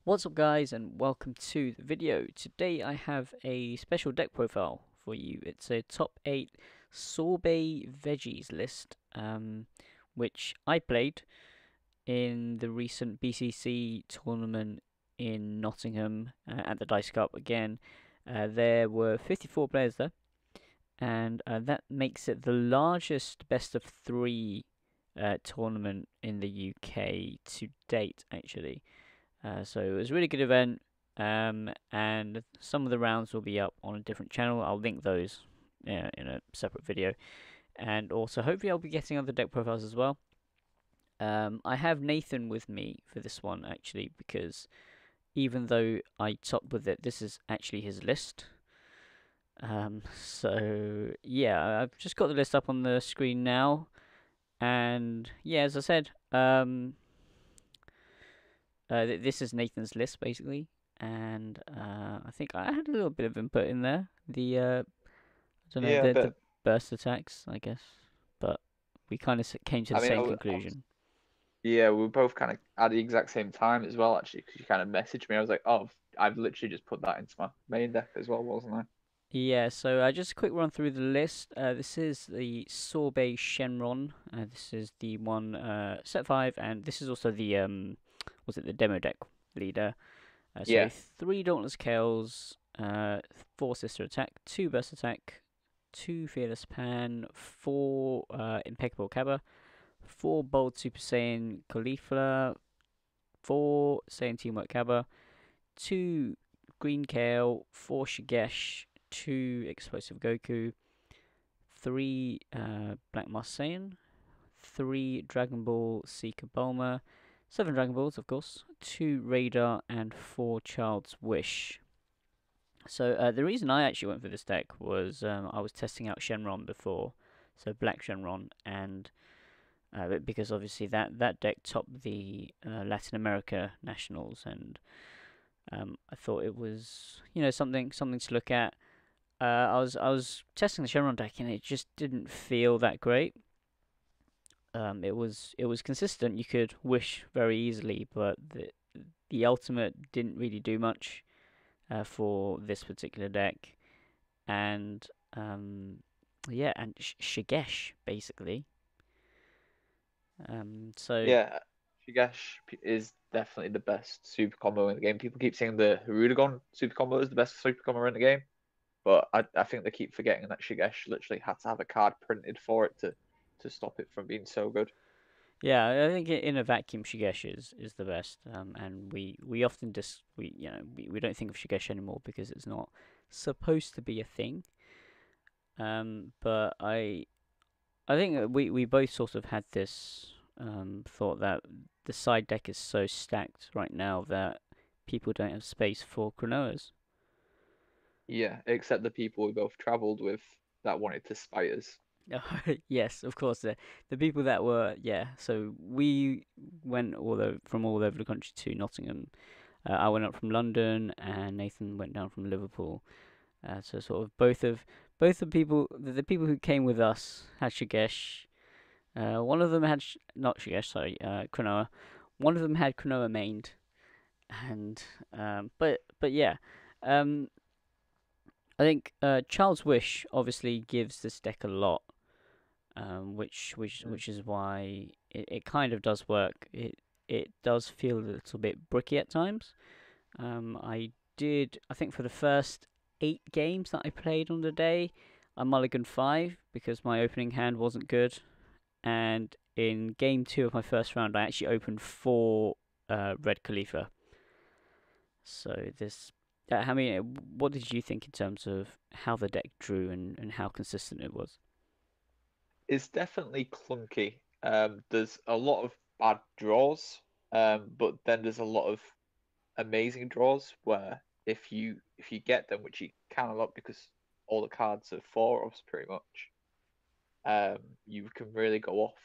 What's up guys and welcome to the video. Today I have a special deck profile for you. It's a top 8 Sorbet Veggies list, which I played in the recent BCC tournament in Nottingham at the Dice Cup again. There were 54 players there, and that makes it the largest best of 3 tournament in the UK to date actually. So it was a really good event, and some of the rounds will be up on a different channel. I'll link those in a separate video, and also hopefully I'll be getting other deck profiles as well. I have Nathan with me for this one actually because even though I topped with it, this is actually his list. So yeah, I've just got the list up on the screen now, and yeah, as I said, this is Nathan's list basically, and I think I had a little bit of input in there. I don't know, Yeah, the but burst attacks, I guess, but we kind of came to the I mean, same conclusion. yeah, we were both kind of at the exact same time as well, actually, because you kind of messaged me. I was like, oh, I've literally just put that into my main deck as well, wasn't I? Yeah, so just a quick run through the list. This is the Sorbet Shenron. This is the one set 5, and this is also the was it the demo deck leader? So Yeah, 3 Dauntless Kales, 4 Sister Attack, 2 Burst Attack, 2 Fearless Pan, 4 Impeccable Cabba, 4 Bold Super Saiyan Caulifla, 4 Saiyan Teamwork Cabba, 2 Green Kale, 4 Shigesh, 2 Explosive Goku, 3 Black Mask Saiyan, 3 Dragon Ball Seeker Bulma, 7 Dragon Balls, of course, 2 Radar, and 4 Child's Wish. So the reason I actually went for this deck was I was testing out Shenron before, so Black Shenron, and because obviously that deck topped the Latin America Nationals, and I thought it was something to look at. I was testing the Shenron deck and it just didn't feel that great. It was consistent. You could wish very easily, but the ultimate didn't really do much for this particular deck. And yeah, and Shigesh basically. So yeah. Is definitely the best super combo in the game. People keep saying the Hirudegon super combo is the best super combo in the game, but I think they keep forgetting that Shigesh literally had to have a card printed for it to stop it from being so good. yeah, I think in a vacuum Shigesh is the best. And we often we don't think of Shigesh anymore because it's not supposed to be a thing. But I think that we both sort of had this thought that the side deck is so stacked right now that people don't have space for Chronoas. Yeah, except the people we both traveled with that wanted to spite us. Yes, of course. The people that were, yeah. So we went from all over the country to Nottingham. I went up from London, and Nathan went down from Liverpool. So sort of both the people the people who came with us had Shigesh. One of them had not Shigesh, sorry, Cronoa. One of them had Cronoa mained, and but yeah, um, I think Child's Wish obviously gives this deck a lot, Mm. which is why it kind of does work. It does feel a little bit bricky at times. I think for the first 8 games that I played on the day, I mulliganed 5 because my opening hand wasn't good, and in game 2 of my first round, I actually opened 4 Red Khalifa. So this, how many? What did you think in terms of how the deck drew and how consistent it was? It's definitely clunky. There's a lot of bad draws, but then there's a lot of amazing draws where if you get them, which you can a lot because all the cards are four ups pretty much, you can really go off.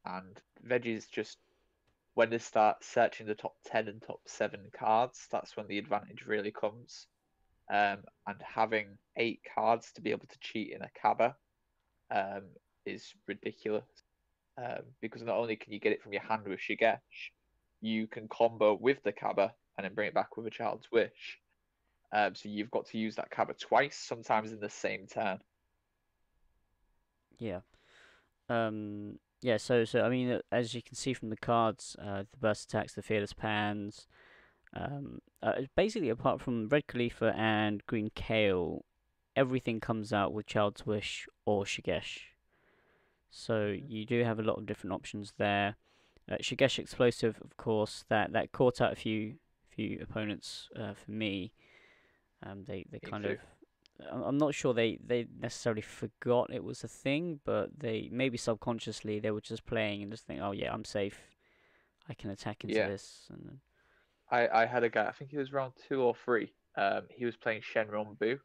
And veggies just when they start searching the top 10 and top 7 cards, that's when the advantage really comes. And having 8 cards to be able to cheat in a Kaba um, is ridiculous. Because not only can you get it from your hand with Shigesh, you can combo with the Cabba and then bring it back with a Child's Wish. So you've got to use that Cabba twice, sometimes in the same turn. Yeah. Yeah. So I mean, as you can see from the cards, the burst attacks, the fearless pans, basically apart from red Khalifa and green Kale, everything comes out with Child's Wish or Shigesh. So Mhm. you do have a lot of different options there. Shigesh Explosive, of course, that caught out a few opponents for me. They Me kind too. of, I'm not sure they necessarily forgot it was a thing, but they maybe subconsciously they were just playing and just think, oh yeah, I'm safe. I can attack into Yeah. this, and I had a guy, I think he was round 2 or 3. He was playing Shenron Boo,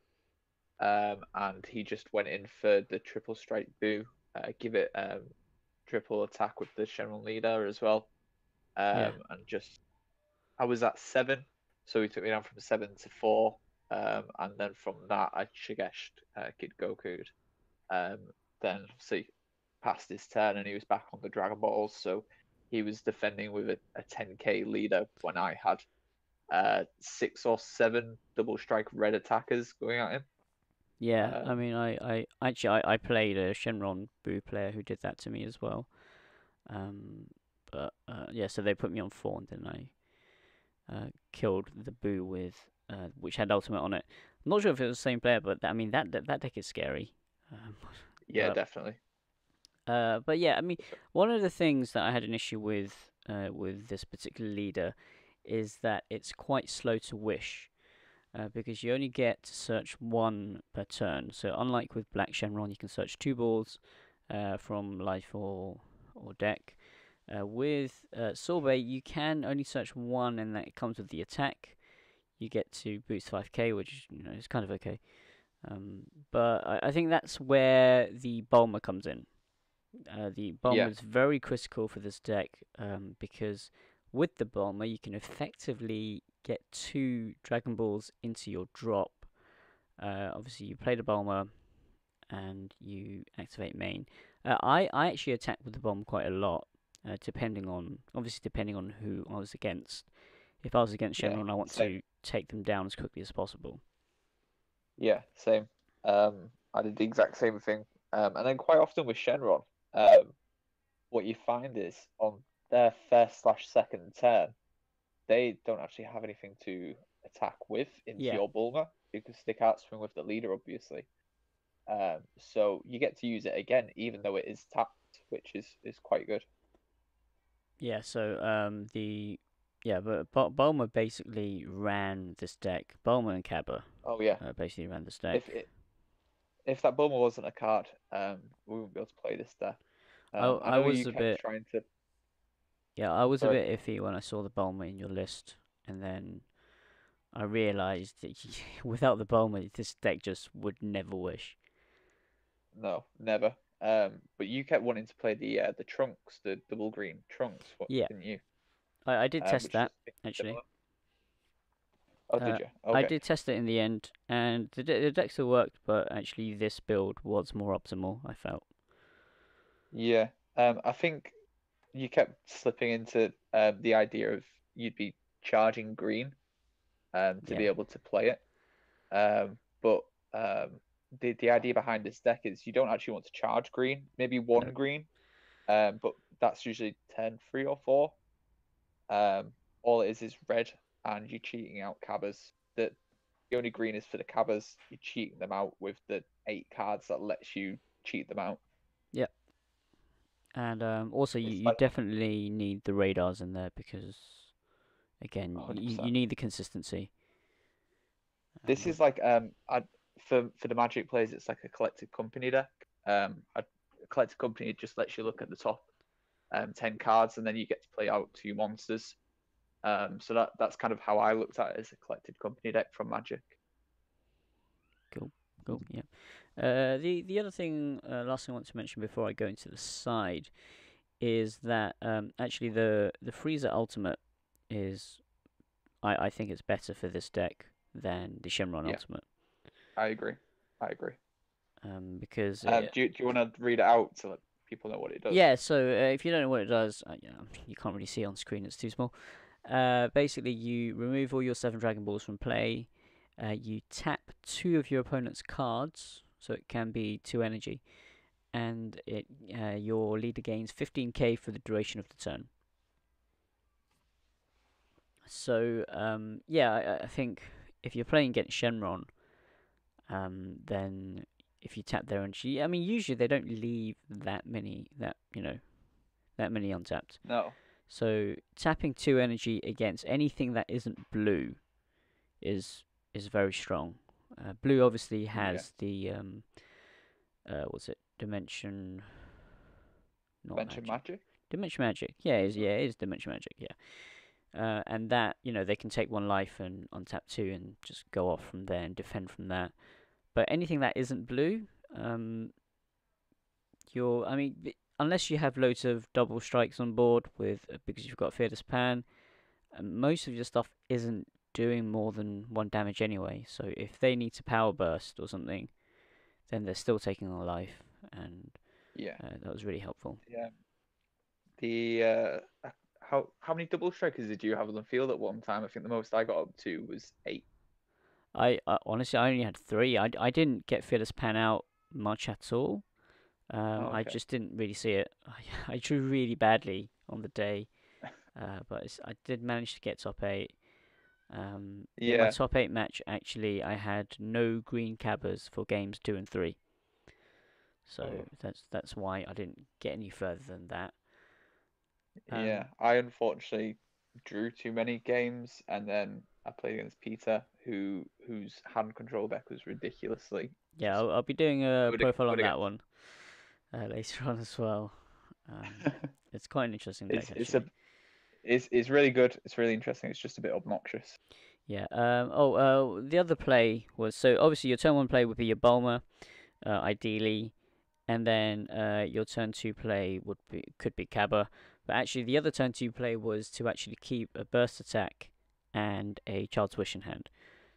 and he just went in for the triple strike Boo, give it triple attack with the Shenron leader as well, yeah, and just I was at 7, so he took me down from 7 to 4, and then from that I Shigeshed Kid Goku'd, um, then so he passed his turn and he was back on the Dragon Balls, so he was defending with a 10k leader when I had 6 or 7 double strike red attackers going at him. yeah. I Um, mean, I played a Shenron Boo player who did that to me as well. Um, but yeah, so they put me on 4, and then I killed the Boo with which had ultimate on it. I'm not sure if it was the same player, but I mean that deck is scary. Um, yeah, but definitely. but yeah, I mean one of the things that I had an issue with this particular leader is that it's quite slow to wish. Because you only get to search one per turn. So unlike with Black Shenron, you can search 2 balls from life or deck. With Sorbet, you can only search one, and that comes with the attack. You get to boost 5k, which is kind of okay. But I think that's where the Bulma comes in. The Bulma Yeah, is very critical for this deck because with the Bulma you can effectively get 2 Dragon Balls into your drop. Obviously, you play the Bulma and you activate main. I actually attack with the bomb quite a lot, depending on who I was against. If I was against yeah, Shenron, I want same. to take them down as quickly as possible. Yeah, same. I did the exact same thing. And then quite often with Shenron, what you find is on their first/second turn, they don't actually have anything to attack with into Yeah, your Bulma because they can't swing with the leader, obviously. So you get to use it again, even though it is tapped, which is quite good. yeah. So but Bulma basically ran this deck. Bulma and Kaba Oh yeah, basically ran this if deck. it if that Bulma wasn't a card, we wouldn't be able to play this deck. I I know was you a kept bit trying to. Yeah, I was a Sorry. bit iffy when I saw the Bulma in your list, and then I realised that without the Bulma, this deck just would never wish. No, never. But you kept wanting to play the trunks, the double green trunks, what Yeah, didn't you? I did test Which that just seems actually. similar. Oh, Uh, did you? I Okay. did test it in the end, and the deck still worked, but actually this build was more optimal. I felt. Yeah. I think you kept slipping into the idea of you'd be charging green to be Yeah, able to play it. But the idea behind this deck is you don't actually want to charge green, maybe one no, green, but that's usually turn 3 or 4. Um, all it is red, and you're cheating out cabbers. The only green is for the cabbers. You're cheating them out with the 8 cards that lets you cheat them out. yeah, and also It's you like definitely need the radars in there because again, you 100%. need the consistency. This With is like for the Magic players, it's like a collected company deck. A collected company just lets you look at the top 10 cards, and then you get to play out 2 monsters. So that's kind of how I looked at it as a collected company deck from Magic. Cool, cool, yeah. The other thing, last thing I want to mention before I go into the side is that actually the Frieza Ultimate is I think it's better for this deck than the Shenron Yeah, Ultimate. I agree. I agree. Because Do you want to read it out so that people know what it does. Yeah, so if you don't know what it does, you can't really see it on screen, it's too small. Basically, you remove all your 7 Dragon Balls from play. You tap 2 of your opponent's cards, so it can be 2 energy, and your leader gains 15k for the duration of the turn. So, yeah, I think if you're playing against Shenron, then if you tap their energy, I mean, usually they don't leave that many untapped. No. So tapping 2 energy against anything that isn't blue is very strong. Blue obviously Yeah. has the what's it? Dimension, not Dimension magic. magic. Dimension magic. Yeah, it is dimension magic. Yeah. And that, they can take 1 life and untap 2 and just go off from there and defend from that. But anything that isn't blue, unless you have loads of double strikes on board because you've got Fearless Pan, most of your stuff isn't doing more than 1 damage anyway. So if they need to power burst or something, then they're still taking a life, and Yeah. that was really helpful. Yeah. The how many double strikers did you have on the field at one time? I think the most I got up to was 8. I honestly, I only had 3. I didn't get Fearless Pan out much at all. I Okay. just didn't really see it. I drew really badly on the day, but I did manage to get top 8. In my Yeah. top 8 match, actually, I had no green cabbers for games 2 and 3. So Oh. that's why I didn't get any further than that. Yeah. I unfortunately drew too many games, and then I played against Peter, whose hand control deck was ridiculously Yeah, just I'll be doing a good profile on that against. one later on as well. It's quite an interesting deck It's a actually. it's really good. It's really interesting. It's just a bit obnoxious. Yeah. The other play was, so obviously your turn 1 play would be your Bulma, ideally, and then your turn 2 play could be Cabba, but actually the other turn 2 play was to actually keep a burst attack and a Child's Wish in hand.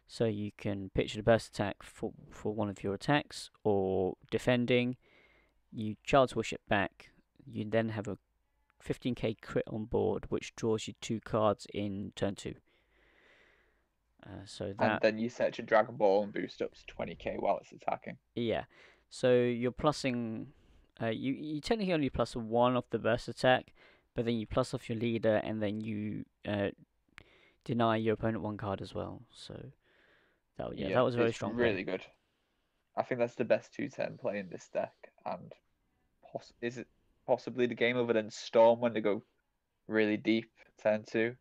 So you can pitch the burst attack for 1 of your attacks, or defending. You Child's Wish it back. You then have a 15k crit on board, which draws you 2 cards in turn 2. So And that, then you set your Dragon Ball and boost up to 20k while it's attacking. yeah. So you're plussing. You technically only plus 1 off the burst attack, but then you plus off your leader, and then you deny your opponent 1 card as well. So that Yeah, was a very it's strong play. really good. I think that's the best 2/10 play in this deck, and is it possibly the game other than Storm when they go really deep turn 2?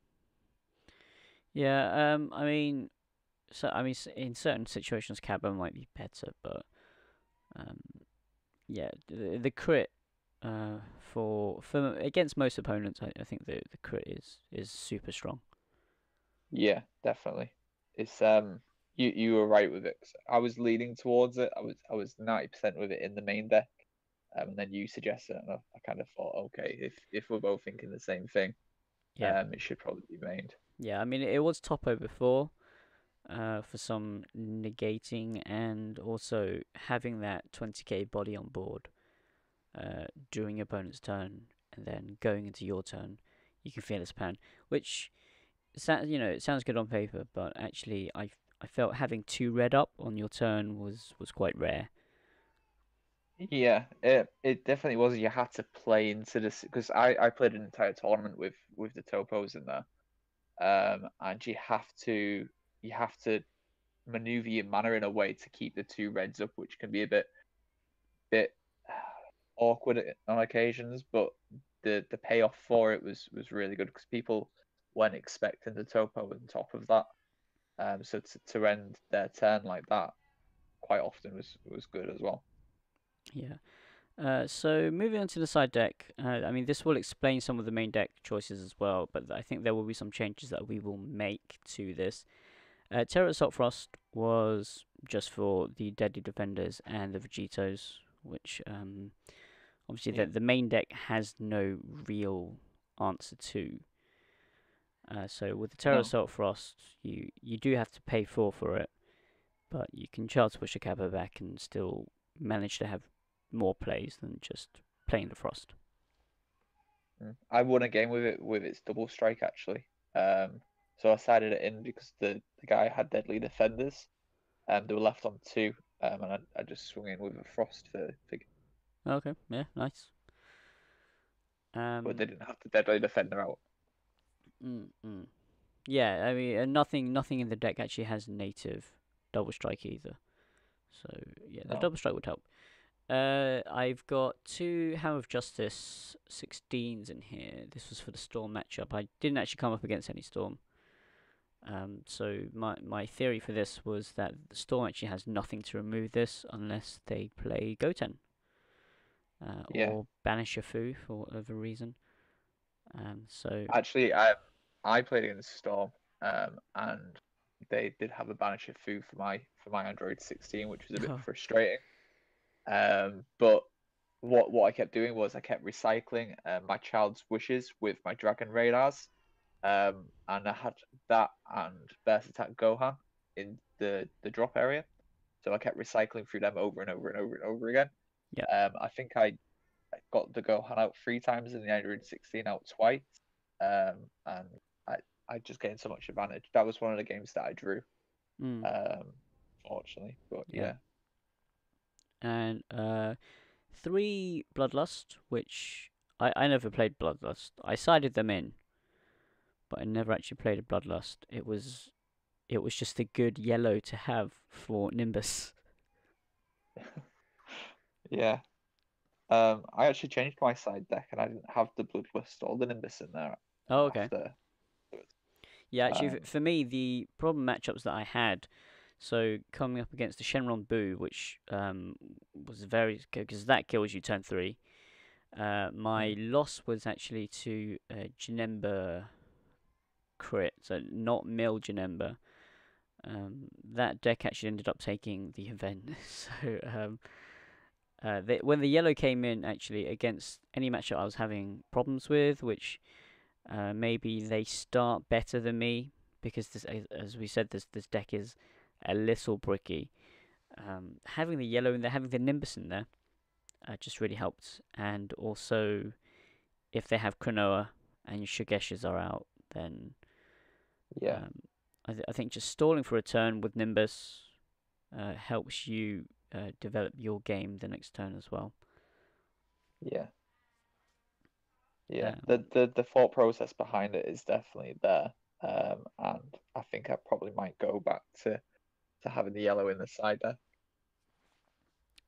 Yeah. In certain situations, Cabba might be better, but um, yeah, the crit for against most opponents, I think the crit is super strong. Yeah, definitely. It's you were right with it. 'Cause I was leaning towards it. I was 90% with it in the main deck, and then you suggested it, and I kind of thought, okay, if we're both thinking the same thing, Yeah, it should probably be mained. yeah. I mean, it was topo before, for some negating, and also having that 20k body on board during your opponent's turn, and then going into your turn, you can Fearless Pan, which it sounds good on paper, but actually, I felt having 2 red up on your turn was quite rare. Yeah, it definitely was. You had to play into this because I played an entire tournament with the topos in there, and you have to maneuver your mana in a way to keep the 2 reds up, which can be a bit awkward on occasions, but the payoff for it was really good because people weren't expecting the topo on top of that. So to end their turn like that quite often was good as well. Yeah. So moving on to the side deck, this will explain some of the main deck choices as well, but I think there will be some changes that we will make to this. Terra Assault Frost was just for the Deadly Defenders and the Vegetos, which obviously Yeah. the main deck has no real answer to. So with the Terra No. Assault Frost, you do have to pay 4 for it, but you can Child's Wish a Kappa back and still manage to have more plays than just playing the Frost. I won a game with it with its double strike actually. So I sided it in because the guy had deadly defenders, and they were left on two, and I just swung in with a frost for Okay, yeah, nice. but they Um, didn't have the deadly defender out. mm, mm. Yeah, I mean, nothing in the deck actually has native double strike either. So yeah, the No, double strike would help. I've got two Hammer of Justice 16s in here. This was for the Storm matchup. I didn't actually come up against any Storm. So my theory for this was that the Storm actually has nothing to remove this unless they play Goten yeah. or Banish a Fu for whatever reason. So Actually, I played against Storm, and they did have a Banisher Fu for my Android 16, which was a bit oh, frustrating. But what I kept doing was I kept recycling my child's wishes with my dragon radars. And I had that and Burst Attack Gohan in the drop area. So I kept recycling through them over and over and over and over again. yeah. I think I got the Gohan out 3 times and the Android 16 out twice. And I I just gained so much advantage. That was one of the games that I drew. Mm, Um, Fortunately, but yeah. yeah. And three Bloodlust, which I never played Bloodlust. I sided them in, but I never actually played a Bloodlust. It was just a good yellow to have for Nimbus. Yeah. I actually changed my side deck and I didn't have the Bloodlust or the Nimbus in there Oh, okay. after. Yeah, actually, Um, for me, the problem matchups that I had, so coming up against the Shenron Boo, which was very good because that kills you turn three. My mm, loss was actually to Janemba crit, so not Mill Janemba. That deck actually ended up taking the event. So when the yellow came in, actually against any matchup I was having problems with, which maybe they start better than me because this, as we said, this deck is a little bricky. Having the yellow in there, having the Nimbus in there, just really helped. And also, if they have Cronoa and your Shugeshas are out, then yeah, um, I think just stalling for a turn with Nimbus helps you develop your game the next turn as well. yeah, yeah. Um, The thought process behind it is definitely there. And I think I probably might go back to having the yellow in the side there.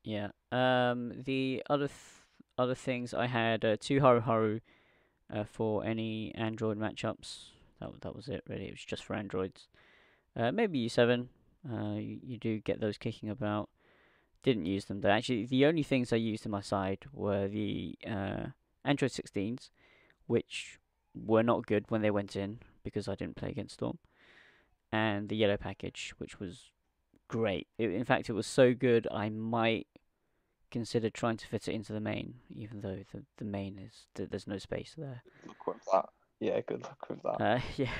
yeah. The other things I had two Haru Haru for any Android matchups. That was it really. It was just for Androids. Maybe U7. You do get those kicking about. Didn't use them though. Actually, the only things I used in my side were the Android 16s, which were not good when they went in because I didn't play against Storm, and the yellow package, which was great. In fact, it was so good I might consider trying to fit it into the main, even though the main is there's no space there. Good luck with that. Yeah, good luck with that. Yeah,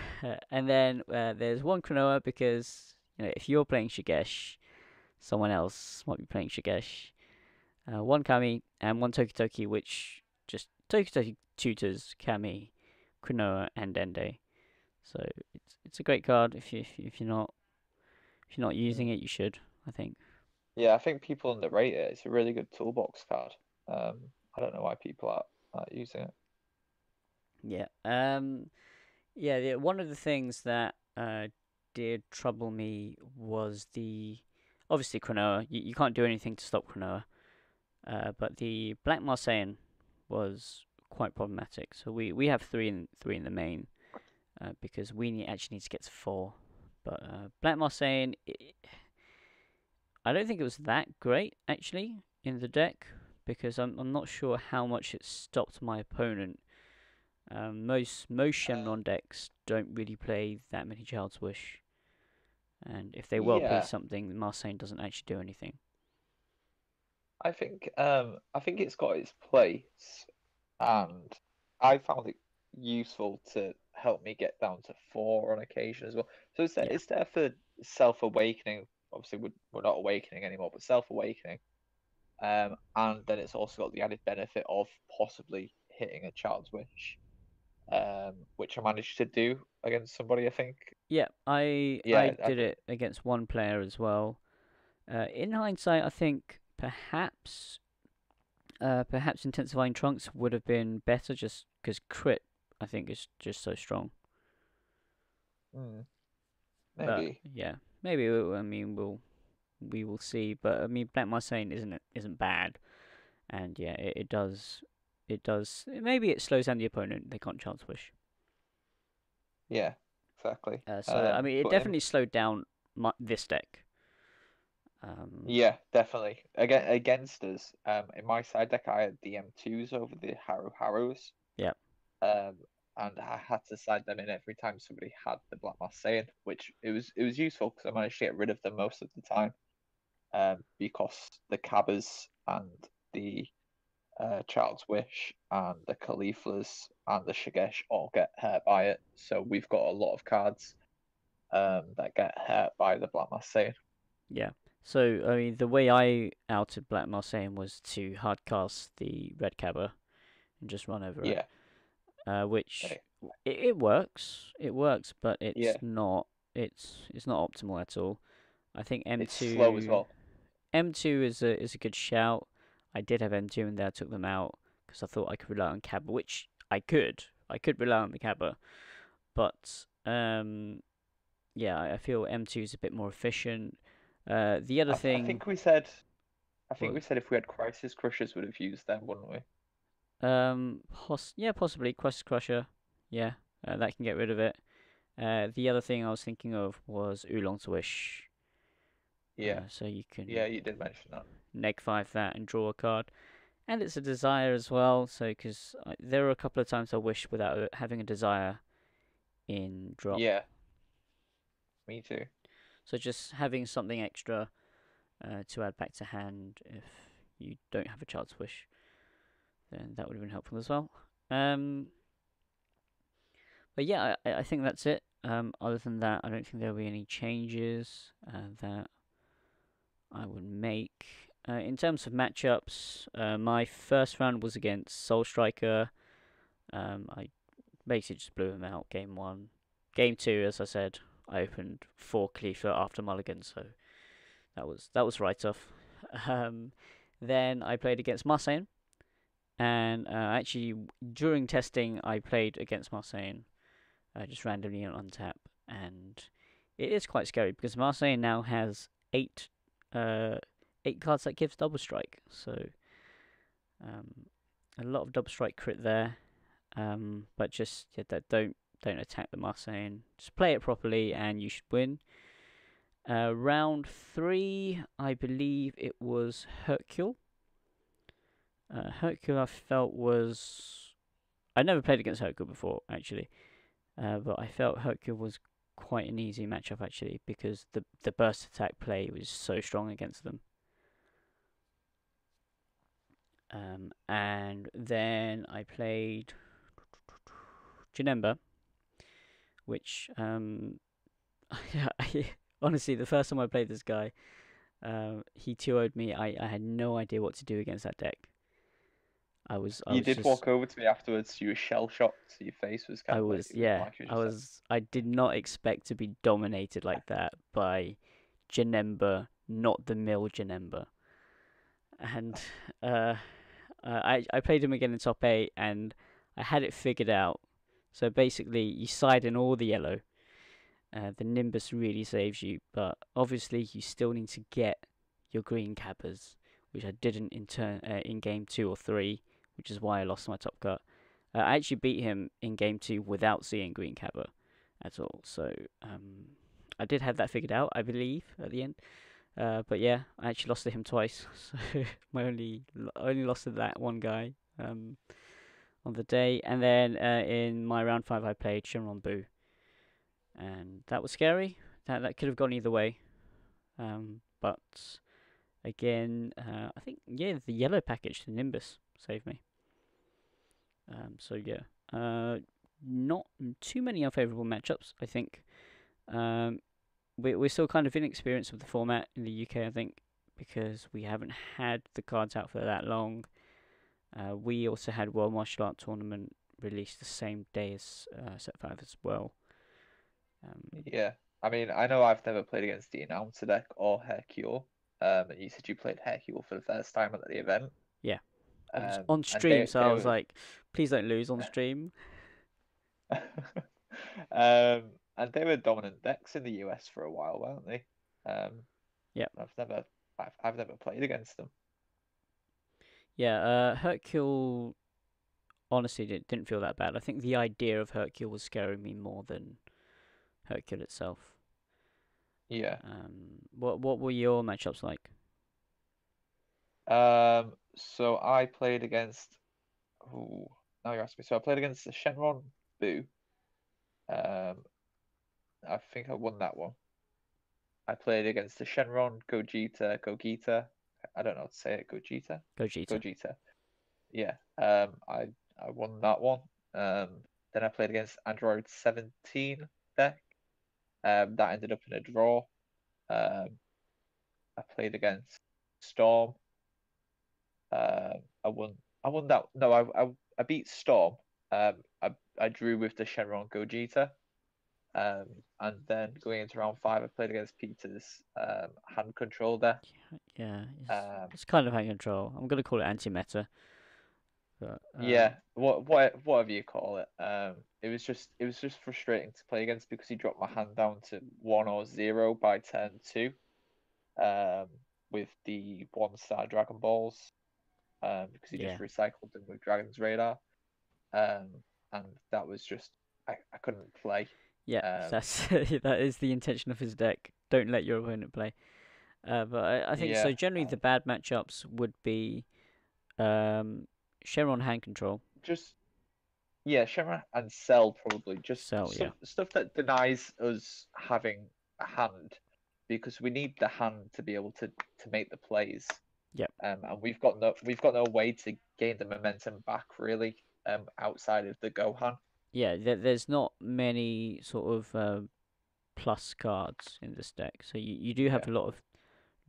and then there's one Cronoa because if you're playing Shigesh, someone else might be playing Shigesh. One Kami and one Toki Toki, which just Toki Toki tutors Kami, Cronoa, and Dende. So it's a great card. If you're not using Mm. it, you should. I think. Yeah, I think people underrate it. It's a really good toolbox card. I don't know why people aren't using it. Yeah. One of the things that did trouble me was the obviously Cronoa. You can't do anything to stop Cronoa. But the Black Marseillan was quite problematic. So we have three in the main because actually need to get to four. But Black Marseillan, I don't think it was that great actually in the deck because I'm not sure how much it stopped my opponent. Most Uh, Shenron decks don't really play that many Child's Wish, and if they well play yeah, something, Marseillan doesn't actually do anything. I think it's got its place, and I found it useful to help me get down to 4 on occasion as well. So Yeah, it's there for self awakening. Obviously, we're not awakening anymore, but self awakening. and then it's also got the added benefit of possibly hitting a Child's Wish, which I managed to do against somebody, I think. Yeah, I Yeah, I did did. it against one player as well. In hindsight, I think perhaps intensifying trunks would have been better, just because crit I think is just so strong. Hmm, But maybe. yeah, maybe I mean we will see. But I mean Black Marseille isn't bad, and yeah, it does. Maybe it slows down the opponent. They can't chance wish. Yeah, exactly. So I mean it But in definitely slowed down this deck. Um, Yeah, definitely. Against us, in my side deck, I had the M2s over the Harrows, yeah, um, and I had to side them in every time somebody had the Black Marseille, which it was useful because I managed to get rid of them most of the time, because the Cabbers and the Child's Wish and the Cauliflas and the Shagesh all get hurt by it. So we've got a lot of cards that get hurt by the Black Marseille. yeah. So I mean the way I outed Black Marseille was to hardcast the red cabba and just run over it. Yeah, Which eh, it works. It works, but yeah. it's not optimal at all. I think It's slow as M2 well. M2 is a good shout. I did have M2 and there I took them out because I thought I could rely on Cabba, which I could. I could rely on the Cabba, but yeah, I feel M2 is a bit more efficient. The other I thing think we said was if we had Crisis Crushers, would have used them, wouldn't we? yeah, possibly Quest Crusher. Yeah, that can get rid of it. The other thing I was thinking of was Oolong's Wish. Yeah, So you yeah, can you did mention that. neg 5 that and draw a card. And it's a desire as well, so because there were a couple of times I wished without having a desire in drop. Yeah, me too. So just having something extra to add back to hand if you don't have a child's wish, then that would have been helpful as well. Um, but yeah, I think that's it. Other than that, I don't think there'll be any changes that I would make. In terms of matchups, my first round was against Soul Striker. I basically just blew him out game one. Game two, as I said, I opened 4 Khalifa after Mulligan, so that was right off. Um, then I played against Marseille, and actually during testing I played against Marseille, just randomly on untap, and it is quite scary because Marseille now has uh, 8 cards that gives double strike, so um, a lot of double strike crit there. But just yeah, don't attack the Marseille. Just play it properly, and you should win. Round 3, I believe it was Hercule. Hercule, I felt was I never played against Hercule before actually, but I felt Hercule was quite an easy matchup actually because the burst attack play was so strong against them. And then I played Janemba, which honestly, the first time I played this guy, he 2-0'd me. I had no idea what to do against that deck. I You was did just walk over to me afterwards. You were shell shocked. So your face was kind I of like was it was yeah like you I just said. was I did not expect to be dominated like that by Janemba, not the mill Janemba. And uh, I played him again in top 8 and I had it figured out. So basically, you side in all the yellow. The Nimbus really saves you, but obviously you still need to get your green cappers, which I didn't in game 2 or 3, which is why I lost my top cut. I actually beat him in game 2 without seeing green capper at all, so I did have that figured out, I believe, at the end. But yeah, I actually lost to him twice, so my only lost to that one guy on the day, and then in my round 5 I played Shenron Bu, and that was scary. That could have gone either way. But again, I think yeah, the yellow package, the Nimbus, saved me. So yeah, not too many unfavorable matchups. I think we're still kind of inexperienced with the format in the UK. I think because we haven't had the cards out for that long. We also had World Martial Art Tournament released the same day as Set 5 as well. Yeah. I mean, I know I've never played against the announcer deck or Hercule. And you said you played Hercule for the first time at the event. Yeah, it was Um, on and stream, so I they was were like, please don't lose on stream. and they were dominant decks in the US for a while, weren't they? Yeah, I've never I've never played against them. yeah. Hercule honestly didn't feel that bad. I think the idea of Hercule was scaring me more than Hercule itself. Yeah. What were your matchups like? So I played against who? Now you're asking me. So I played against the Shenron Boo. Um, I think I won that one. I played against the Shenron Gogeta. I don't know how to say it. Gogeta. Gogeta. Yeah. I won that one. Then I played against Android 17 deck. That ended up in a draw. I played against Storm. I won. I won that. No, I beat Storm. I drew with the Shenron Gogeta. And then going into round 5, I played against Peter's hand control deck. Yeah, Um, it's kind of hand control. I'm gonna call it anti-meta. But yeah, whatever you call it. It was just frustrating to play against because he dropped my hand down to 1 or 0 by turn 2. Um, with the 1-star Dragon Balls. Because he just yeah, recycled them with Dragon's Radar. Um, and that was just I couldn't play. yeah. Um, That's that is the intention of his deck. Don't let your opponent play. But I think so. yeah, Generally, the bad matchups would be um, Shenron hand control. just yeah, Shimmer and Cell probably just Cell, yeah, stuff that denies us having a hand because we need the hand to be able to make the plays. yep, And we've got no way to gain the momentum back really. Outside of the Gohan. yeah. There's not many sort of plus cards in this deck, so you do have Yeah, a lot of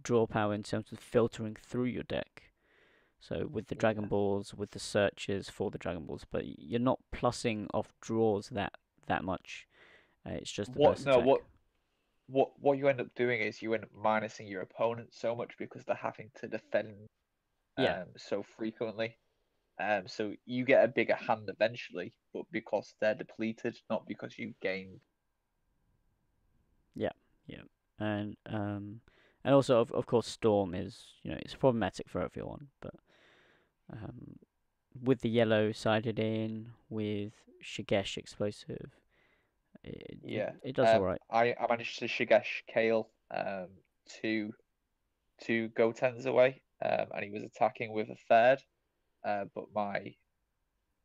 draw power in terms of filtering through your deck. So with the Dragon yeah. Balls, with the searches for the Dragon Balls, but you're not plussing off draws that much. It's just the What burst no attack. what you end up doing is you end up minusing your opponent so much because they're having to defend Yeah, so frequently. So you get a bigger hand eventually, but because they're depleted, not because you gained. yeah, yeah, and also of course Storm is it's problematic for everyone, but um, with the yellow sided in with Shigesh explosive, Yeah. it does all right. I managed to Shigesh Kale two two Gotens away, and he was attacking with a third, but my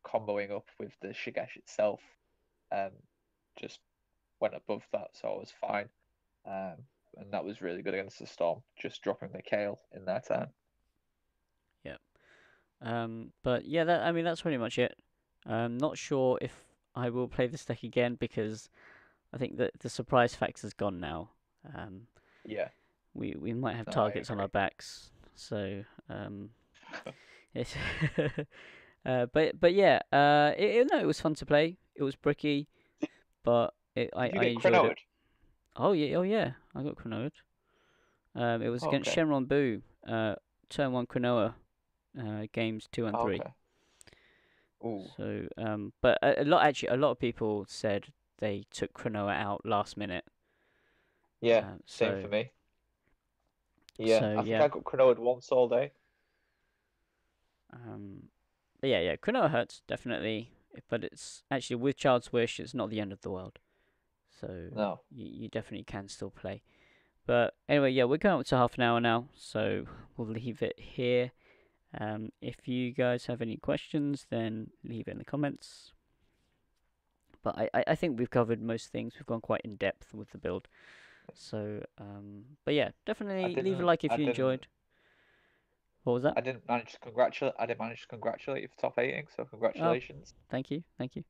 comboing up with the Shigesh itself um just went above that, so I was fine. Um, and that was really good against the Storm, just dropping the Kale in their turn. Yeah. But yeah, I mean that's pretty much it. I'm not sure if I will play this deck again because I think that the surprise factor's gone now. Um, Yeah, we might have no, I targets on our agree. backs, so it's but yeah, no, it was fun to play. It was bricky, but Did you I get enjoyed it. Cronoed? Oh yeah, I got Cronoed. It was against Okay, Shenron Boo. Turn 1 Cronoa. Games 2 and 3. okay. Ooh, So, but a lot of people said they took Cronoa out last minute. yeah, Um, same so, for me. Yeah, so I think yeah, I got Cronoed once all day. um, but yeah, Cronoa hurts definitely, but it's actually with Child's Wish, it's not the end of the world. So No, you definitely can still play. But anyway, yeah, we're going up to half an hour now, so we'll leave it here. If you guys have any questions, then leave it in the comments. But I think we've covered most things. We've gone quite in depth with the build. So, but yeah, definitely leave a like if you enjoyed. What was that? I didn't manage to congratulate you for top 8ing, so Oh, congratulations. thank you, thank you.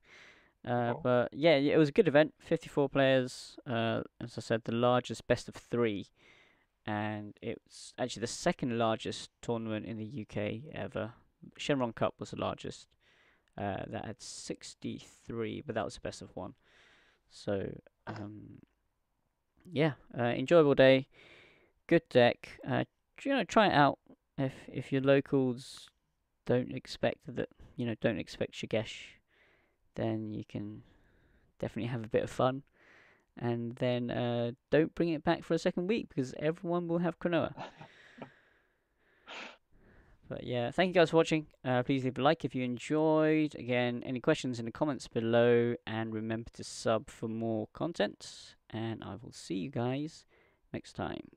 Oh, But yeah, it was a good event. 54 players. As I said, the largest best of 3 and it's actually the second largest tournament in the UK ever. Shenron Cup was the largest. That had 63, but that was the best of one. So, yeah, enjoyable day, good deck. Try it out if your locals don't expect that, don't expect Shigesh, then you can definitely have a bit of fun. And then don't bring it back for a second week because everyone will have Cronoa. But yeah, thank you guys for watching. Please leave a like if you enjoyed. Again, any questions in the comments below, and remember to sub for more content. And I will see you guys next time.